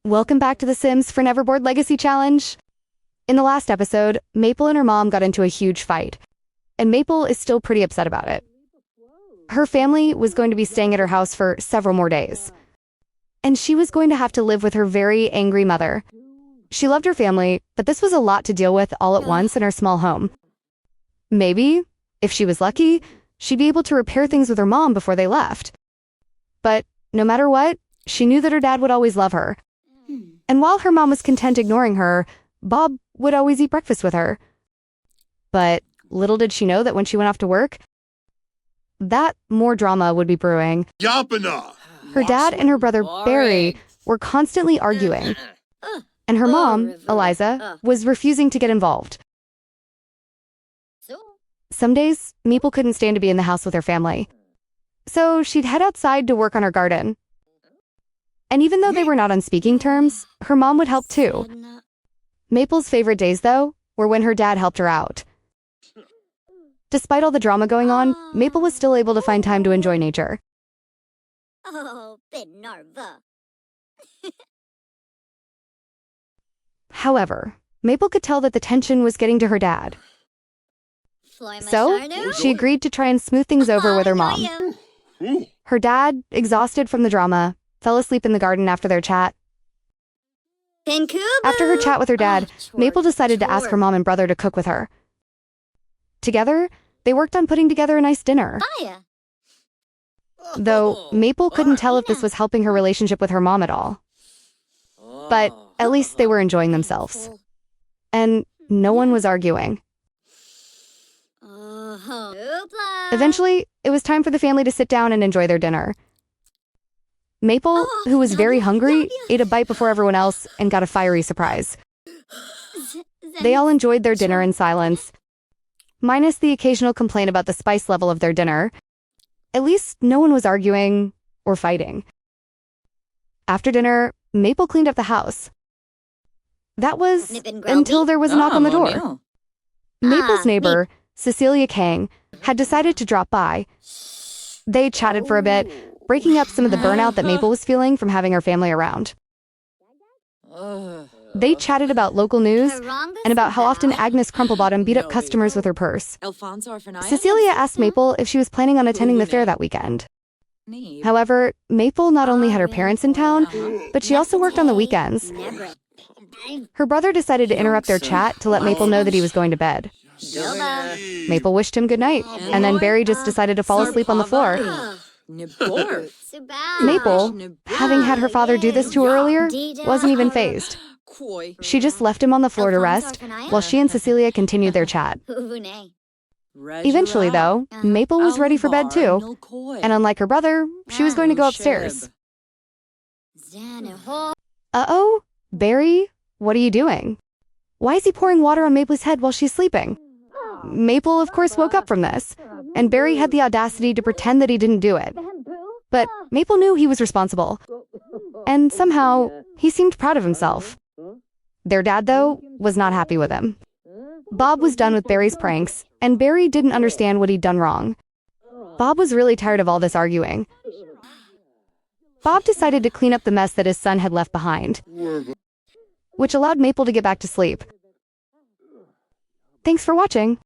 Welcome back to the Sims for Neverbored Legacy Challenge. In the last episode, Maple and her mom got into a huge fight, and Maple is still pretty upset about it. Her family was going to be staying at her house for several more days, and she was going to have to live with her very angry mother. She loved her family, but this was a lot to deal with all at once in her small home. Maybe, if she was lucky, she'd be able to repair things with her mom before they left. But no matter what, she knew that her dad would always love her. And while her mom was content ignoring her, Bob would always eat breakfast with her. But little did she know that when she went off to work, that more drama would be brewing. Her dad and her brother Barry were constantly arguing, and her mom, Eliza, was refusing to get involved. Some days, Maple couldn't stand to be in the house with her family, so she'd head outside to work on her garden. And even though they were not on speaking terms, her mom would help too. Maple's favorite days, though, were when her dad helped her out. Despite all the drama going on, Maple was still able to find time to enjoy nature. However, Maple could tell that the tension was getting to her dad. So, she agreed to try and smooth things over with her mom. Her dad, exhausted from the drama, fell asleep in the garden after their chat. After her chat with her dad, Maple decided to ask her mom and brother to cook with her. Together, they worked on putting together a nice dinner. Though Maple couldn't tell if this was helping her relationship with her mom at all. But at least they were enjoying themselves. And no one was arguing. Eventually, it was time for the family to sit down and enjoy their dinner. Maple, who was very hungry, ate a bite before everyone else and got a fiery surprise. They all enjoyed their dinner in silence, minus the occasional complaint about the spice level of their dinner. At least no one was arguing or fighting. After dinner, Maple cleaned up the house. That was until there was a knock on the door. Maple's neighbor, Cecilia Kang, had decided to drop by. They chatted for a bit, breaking up some of the burnout that Maple was feeling from having her family around. They chatted about local news and about how often Agnes Crumplebottom beat up customers with her purse. Cecilia asked Maple if she was planning on attending the fair that weekend. However, Maple not only had her parents in town, but she also worked on the weekends. Her brother decided to interrupt their chat to let Maple know that he was going to bed. Maple wished him good night, and then Barry just decided to fall asleep on the floor. Maple, having had her father do this to her earlier, wasn't even fazed. She just left him on the floor to rest, while she and Cecilia continued their chat. Eventually, though, Maple was ready for bed too, and unlike her brother, she was going to go upstairs. Uh-oh, Barry, what are you doing? Why is he pouring water on Maple's head while she's sleeping? Maple, of course, woke up from this, and Barry had the audacity to pretend that he didn't do it. But Maple knew he was responsible, and somehow, he seemed proud of himself. Their dad, though, was not happy with him. Bob was done with Barry's pranks, and Barry didn't understand what he'd done wrong. Bob was really tired of all this arguing. Bob decided to clean up the mess that his son had left behind, which allowed Maple to get back to sleep. Thanks for watching.